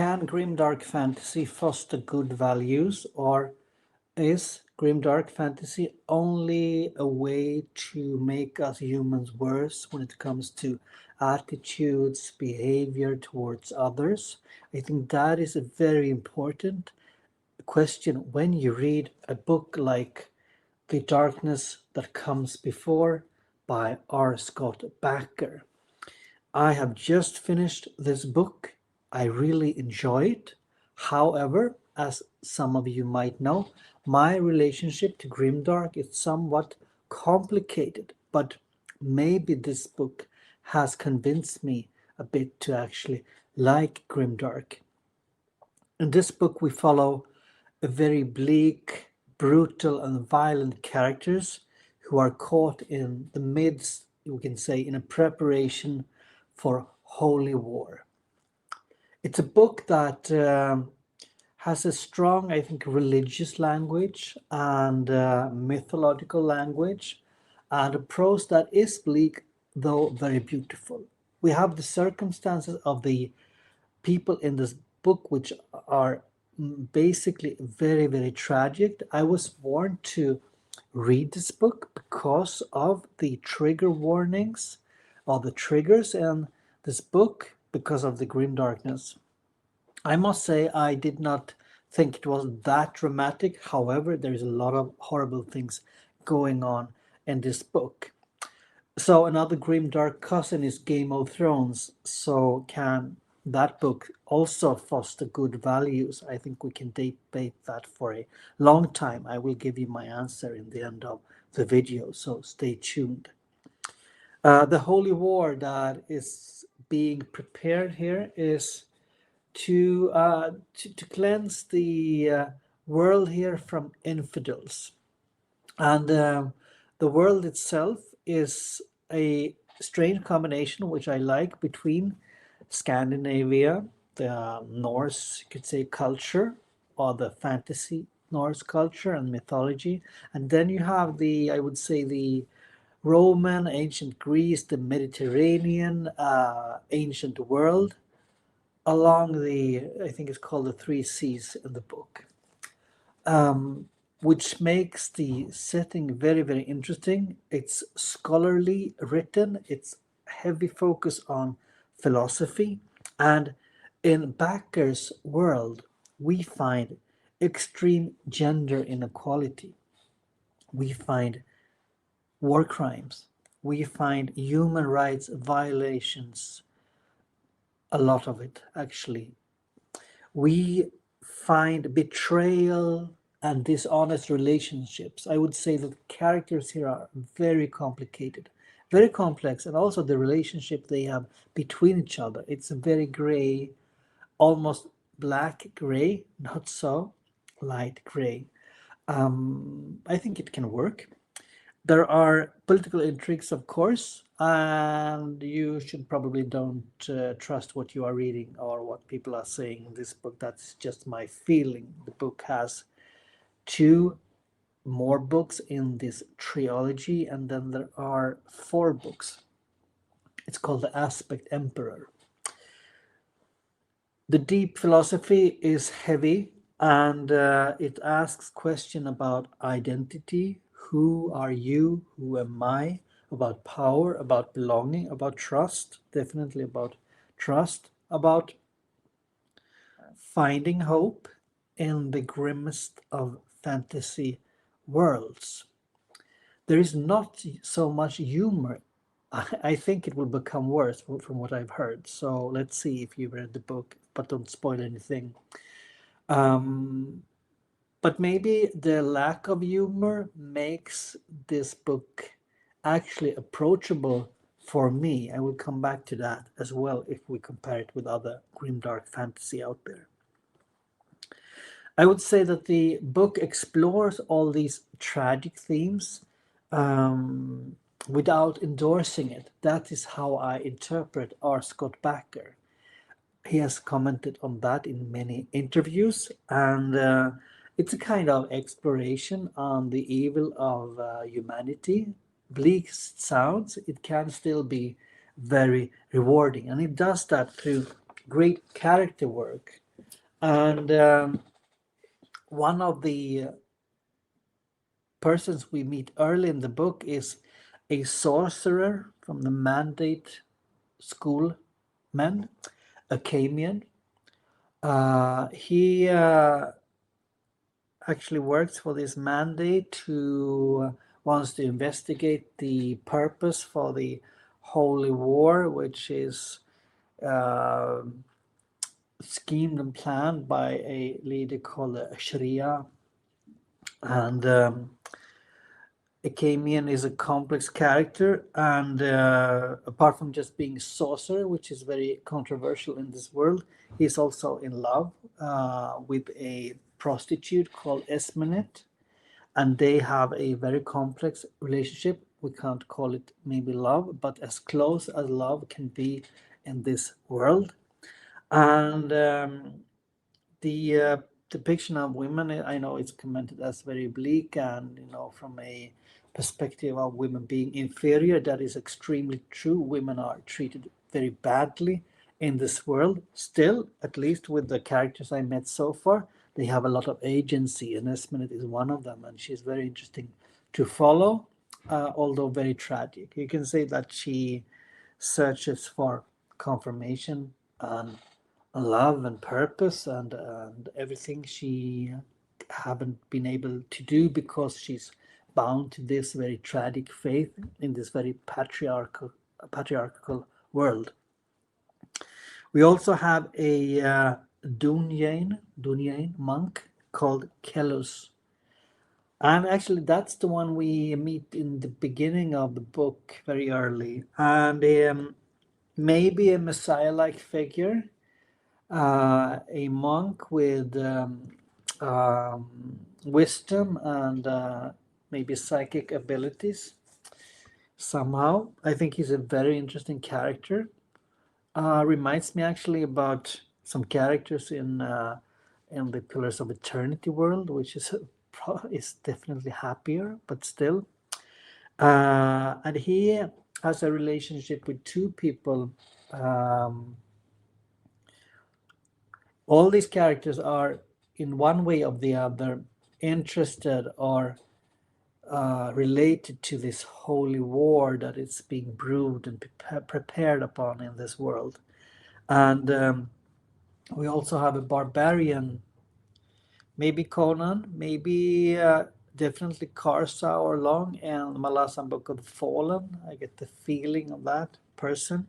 Can grimdark fantasy foster good values, or is grimdark fantasy only a way to make us humans worse when it comes to attitudes, behavior towards others? I think that is a very important question when you read a book like The Darkness That Comes Before by R Scott Bakker. I have just finished this book. I really enjoy it. However, as some of you might know, my relationship to Grimdark is somewhat complicated, but maybe this book has convinced me a bit to actually like Grimdark. In this book, we follow a very bleak, brutal, and violent characters who are caught in the midst, you can say, in a preparation for holy war. It's a book that has a strong, I think, religious language and mythological language, and a prose that is bleak, though very beautiful. We have the circumstances of the people in this book which are basically very, very tragic. I was warned to read this book because of the trigger warnings or the triggers in this book because of the grim darkness. I must say I did not think it was that dramatic. However, there is a lot of horrible things going on in this book. So another grim dark cousin is Game of Thrones. So can that book also foster good values? I think we can debate that for a long time. I will give you my answer in the end of the video, so stay tuned. The holy war that is being prepared here is to cleanse the world here from infidels. And the world itself is a strange combination, which I like, between Scandinavia, the Norse, you could say, culture, or the fantasy Norse culture and mythology. And then you have the, I would say, the Roman, ancient Greece, the Mediterranean, ancient world, along the, I think it's called the three seas in the book. Which makes the setting very, very interesting. It's scholarly written, it's heavy focus on philosophy, and in Bakker's world, we find extreme gender inequality. We find war crimes. We find human rights violations, a lot of it, actually. We find betrayal and dishonest relationships. I would say that the characters here are very complicated, very complex, and also the relationship they have between each other. It's a very gray, almost black gray, not so light gray. I think it can work. There are political intrigues, of course, and you should probably don't trust what you are reading or what people are saying in this book. That's just my feeling. The book has two more books in this trilogy, and then there are four books. It's called The Aspect Emperor. The deep philosophy is heavy, and it asks question about identity. Who are you? Who am I? About power, about belonging, about trust, definitely about trust, about finding hope in the grimmest of fantasy worlds. There is not so much humor. I think it will become worse from what I've heard. So let's see if you read the book, but don't spoil anything. But maybe the lack of humor makes this book actually approachable for me. I will come back to that as well if we compare it with other grimdark fantasy out there. I would say that the book explores all these tragic themes without endorsing it. That is how I interpret R. Scott Bakker. He has commented on that in many interviews, and it's a kind of exploration on the evil of humanity. Bleak sounds, it can still be very rewarding, and it does that through great character work, And one of the persons we meet early in the book is a sorcerer from the Mandate School men, Achamian. He actually works for this mandate who wants to investigate the purpose for the Holy War, which is uh, schemed and planned by a leader called Sharia. And Achamian is a complex character, and apart from just being a sorcerer, which is very controversial in this world, he's also in love with a prostitute called Esmenet, and they have a very complex relationship. We can't call it maybe love, but as close as love can be in this world. And the depiction of women, I know it's commented as very bleak, and from a perspective of women being inferior, that is extremely true. Women are treated very badly in this world. Still, at least with the characters I met so far, they have a lot of agency, and Esmenet is one of them, and she's very interesting to follow, although very tragic. You can say that she searches for confirmation and love and purpose, and everything she haven't been able to do because she's bound to this very tragic faith in this very patriarchal world. We also have a Dunyan monk called Kellhus. And actually, that's the one we meet in the beginning of the book, very early. And maybe a messiah-like figure, a monk with wisdom and maybe psychic abilities. Somehow, I think he's a very interesting character. Reminds me actually about some characters in the Pillars of Eternity world, which is definitely happier, but still. And he has a relationship with two people. Um, all these characters are, in one way or the other, interested or related to this holy war that is being brewed and prepared upon in this world. And we also have a barbarian, maybe Conan, maybe definitely Karsa or Long and Malazan Book of the Fallen. I get the feeling of that person.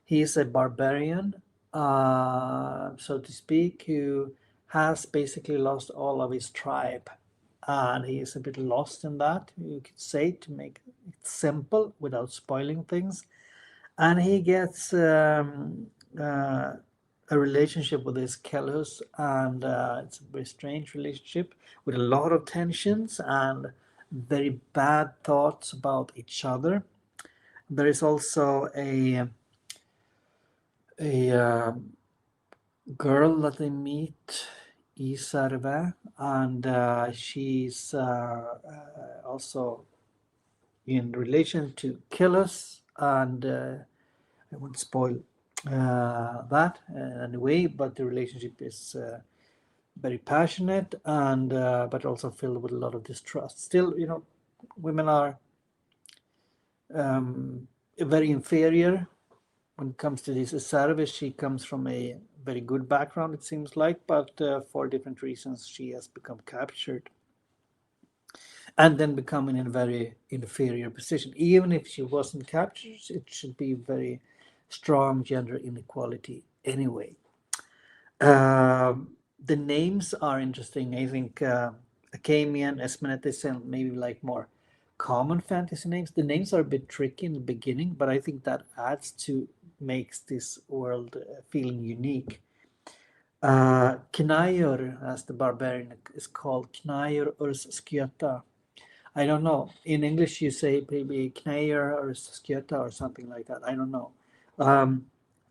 He is a barbarian, so to speak, who has basically lost all of his tribe. And he is a bit lost in that, you could say, to make it simple without spoiling things. And he gets a relationship with this Kellhus, and it's a very strange relationship with a lot of tensions and very bad thoughts about each other. There is also a girl that they meet, Isarve, and she's also in relation to Kellhus, and I won't spoil that anyway, but the relationship is very passionate and but also filled with a lot of distrust. Still, women are very inferior when it comes to this. Sarve, she comes from a very good background, it seems like, but for different reasons she has become captured and then becoming in a very inferior position. Even if she wasn't captured, it should be very strong gender inequality anyway. The names are interesting. I think Achamian, Esmenet, and maybe like more common fantasy names. The names are a bit tricky in the beginning, but I think that adds to makes this world feeling unique. Cnaiür, as the barbarian is called, Cnaiür urs Skjöta. I don't know. In English, you say maybe Cnaiür or Skjöta or something like that. I don't know.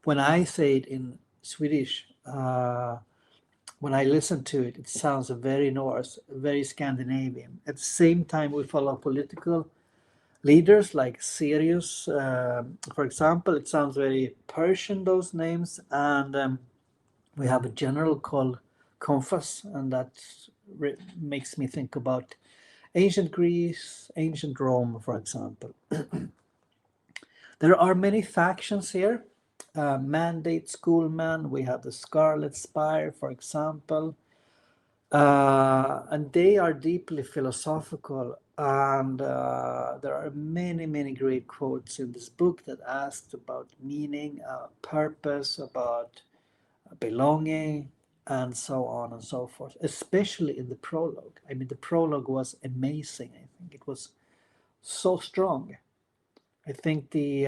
When I say it in Swedish, when I listen to it, it sounds very Norse, very Scandinavian. At the same time, we follow political leaders like Sirius, for example. It sounds very Persian, those names. And we have a general called confess, and that makes me think about ancient Greece, ancient Rome, for example. There are many factions here. Mandate Schoolman, we have the Scarlet Spire, for example, and they are deeply philosophical. And there are many, many great quotes in this book that ask about meaning, purpose, about belonging, and so on and so forth, especially in the prologue. I mean, the prologue was amazing. I think it was so strong. I think the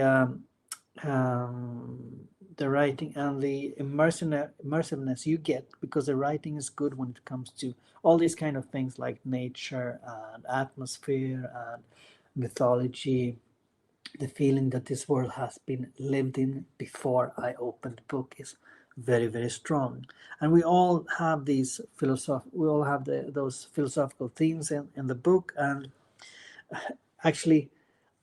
writing and the immersiveness you get, because the writing is good when it comes to all these kind of things like nature and atmosphere and mythology. The feeling that this world has been lived in before I opened the book is very, very strong. And we all have those philosophical themes in the book. And actually,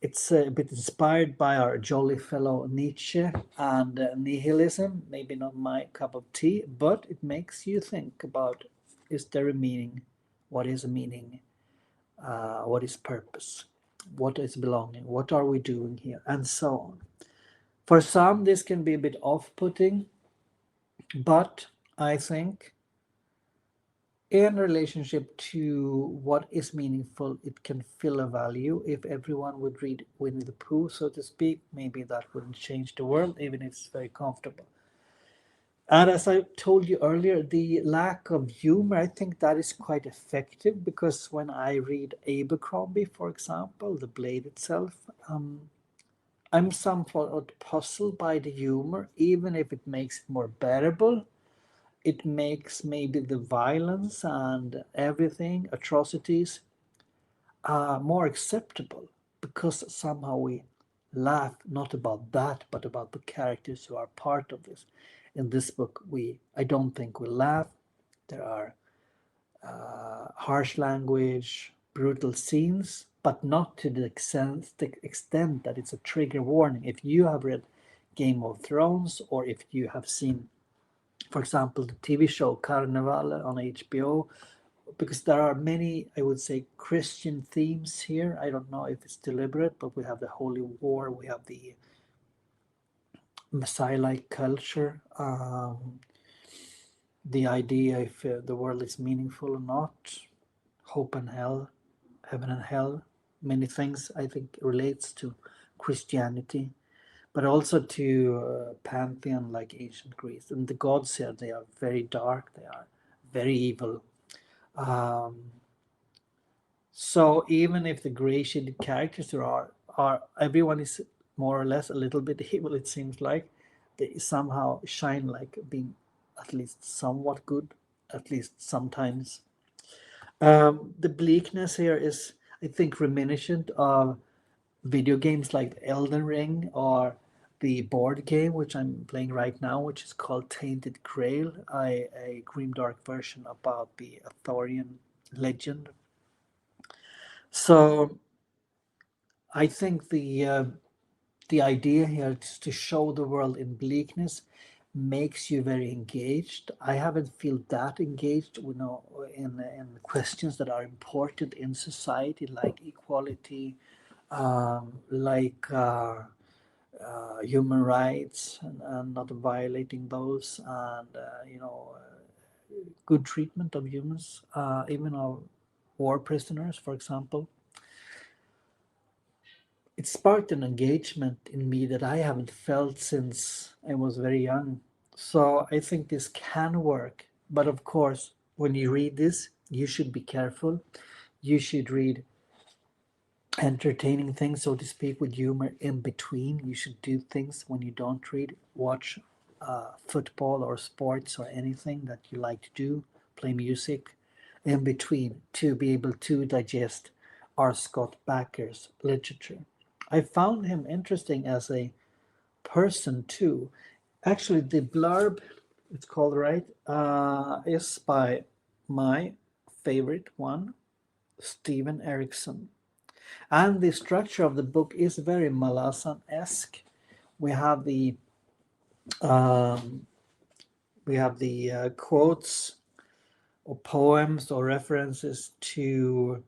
it's a bit inspired by our jolly fellow Nietzsche and nihilism. Maybe not my cup of tea, but it makes you think about, is there a meaning? What is a meaning? What is purpose? What is belonging? What are we doing here? And so on. For some, this can be a bit off-putting, but I think in relationship to what is meaningful, it can fill a value. If everyone would read Winnie the Pooh, so to speak, maybe that wouldn't change the world, even if it's very comfortable. And as I told you earlier, the lack of humor, I think that is quite effective, because when I read Abercrombie, for example, the blade itself, I'm somewhat puzzled by the humor, even if it makes it more bearable. It makes maybe the violence and everything, atrocities, more acceptable, because somehow we laugh not about that, but about the characters who are part of this. In this book, I don't think we laugh. There are harsh language, brutal scenes, but not to the extent that it's a trigger warning. If you have read Game of Thrones, or if you have seen, for example, the TV show Carnival on HBO, because there are many, I would say, Christian themes here. I don't know if it's deliberate, but we have the Holy War, we have the Messiah-like culture, the idea if the world is meaningful or not, hope and hell, heaven and hell, many things I think relates to Christianity, but also to pantheon like ancient Greece. And the gods here, they are very dark, they are very evil. So even if the gray shaded characters are everyone is more or less a little bit evil, it seems like, they somehow shine like being at least somewhat good, at least sometimes. The bleakness here is, I think, reminiscent of video games like Elden Ring, or the board game which I'm playing right now, which is called Tainted Grail, a grimdark version about the Arthurian legend. So I think the idea here is to show the world in bleakness makes you very engaged. I haven't feel that engaged, in questions that are important in society, like equality, like human rights, and not violating those, and good treatment of humans, even of war prisoners, for example. It sparked an engagement in me that I haven't felt since I was very young. So I think this can work. But of course, when you read this, you should be careful. You should read entertaining things, so to speak, with humor in between. You should do things when you don't read. Watch football or sports or anything that you like to do, play music in between, to be able to digest R Scott Bakker's literature. I found him interesting as a person too. Actually, the blurb, it's called, right, is by my favorite one, Stephen Erikson. And the structure of the book is very Malazan-esque. We have the quotes or poems or references to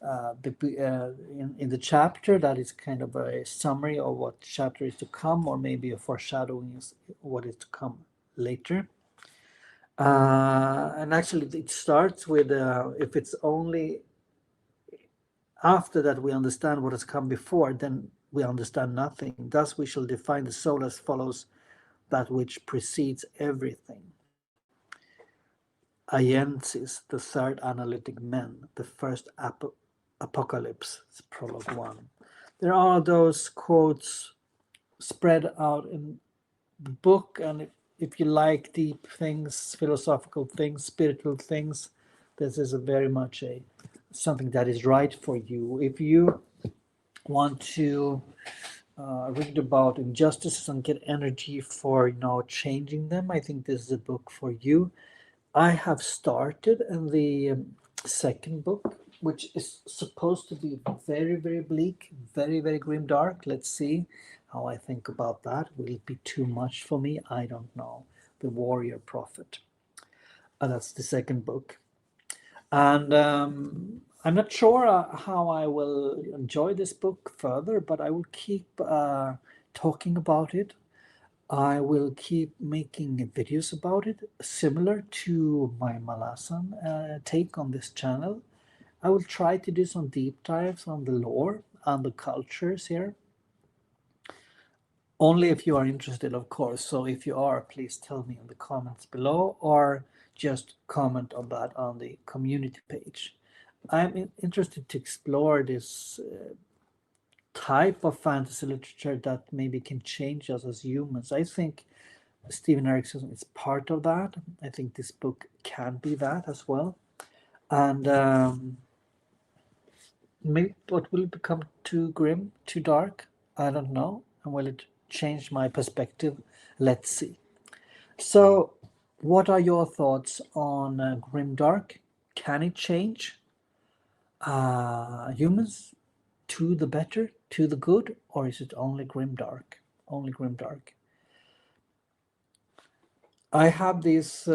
in the chapter that is kind of a summary of what chapter is to come, or maybe a foreshadowing is what is to come later. And actually, it starts with if it's only after that we understand what has come before, then we understand nothing. Thus, we shall define the soul as follows: that which precedes everything. Aiensis, the third analytic men, the first apocalypse, it's prologue 1. There are those quotes spread out in the book, and if you like deep things, philosophical things, spiritual things, this is a very much something that is right for you. If you want to read about injustices and get energy for changing them, I think this is a book for you. I have started in the second book, which is supposed to be very, very bleak, very, very grimdark. Let's see how I think about that. Will it be too much for me? I don't know. The Warrior Prophet. That's the second book. And I'm not sure how I will enjoy this book further, but I will keep talking about it. I will keep making videos about it, similar to my Malazan take on this channel. I will try to do some deep dives on the lore and the cultures here. Only if you are interested, of course. So if you are, please tell me in the comments below, or just comment on that on the community page. I'm interested to explore this type of fantasy literature that maybe can change us as humans. I think Stephen Erikson is part of that. I think this book can be that as well. And maybe, what will it become too grim, too dark? I don't know. And will it change my perspective? Let's see. So, what are your thoughts on Grimdark? Can it change humans to the better, to the good, or is it only Grimdark? Only Grimdark. I have this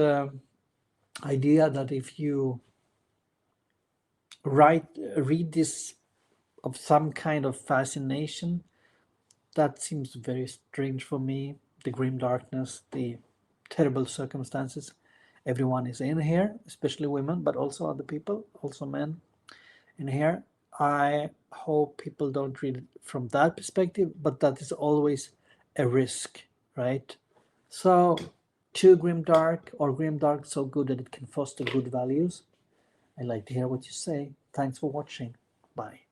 idea that if you read this of some kind of fascination, that seems very strange for me. The grim darkness, the terrible circumstances everyone is in here, especially women, but also other people, also men in here. I hope people don't read it from that perspective, but that is always a risk, right? So, too grimdark, or grimdark so good that it can foster good values? I'd like to hear what you say. Thanks for watching. Bye.